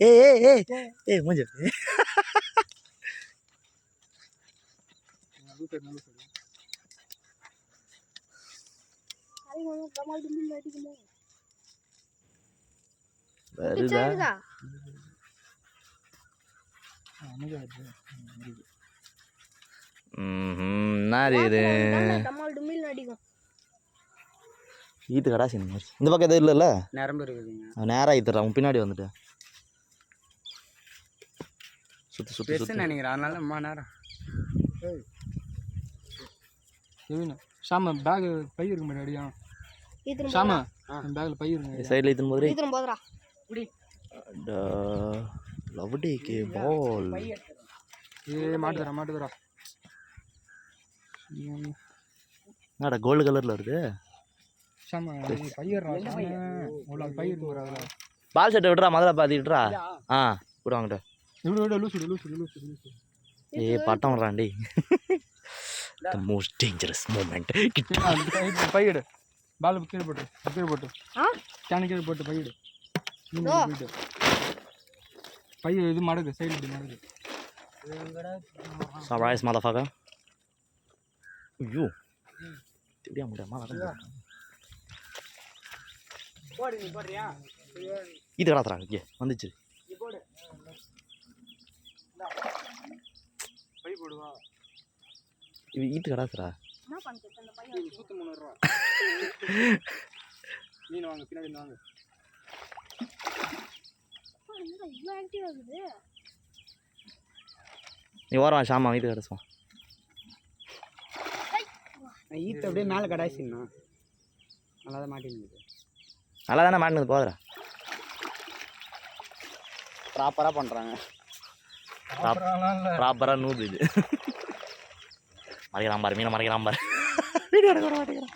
ஏய் மூஞ்ச வருதா இது ஈத்து கடாசி இந்த பக்கம் எதுவும் இல்லைல்ல நரம்பு இருக்குதுங்க நேராக ஈத்துறா உன் பின்னாடி வந்துட்டு சுற்றி சுற்றி சுற்றி நினைக்கிறேன் அதனால அம்மா நேரம் ஷாமா பேக் பை இருக்கு முன்னாடியா ஷாமா பேக்கில் பை இருக்கு சைடில் ஈத்துன்னு போதுரா லவ்டி கே பால் மாட்டுதுரா என்னடா கோல்டு கலரில் வருது பால் ஷர்ட்டை விட்றா முதல்ல பாதி விட்றா ஆ விடுவாங்கிட்ட ஏய் பட்டம் விட்றாண்டி த மோஸ்ட் டேஞ்சரஸ் மூமெண்ட் பையிடு பால் கீழே போட்டு கேனு கீழே போட்டு பையிடு போயிட்டு பைய இது மடகு சைடு இப்படி மடகு சர்ப்ரைஸ் மதர்ஃபக்கர் ஐயோ எப்படியா முடியாம போடுறியா இது கடாத்துறாங்க இங்கே வந்துச்சு பை போடுவா இது ஈட்டு கடாத்துறா சுத்து 300 ரூபா மீன் வாங்க பின்னாடி வாங்க நீ ஓரவா ஷாமா ஈட்டு கடாசுவான் ஈத்து அப்படியே மேலே கடாசிங்கண்ணா நல்லா தான் மாட்டிருந்தது நல்லா தானே மாட்டினது போதுரா ப்ராப்பராக பண்ணுறாங்க ப்ராப்பராக நூறு இது மறைக்கிறான் பாரு மீனை மறைக்கிறான் பாரு வீடியோ எடுக்க மாட்டேங்கிறான்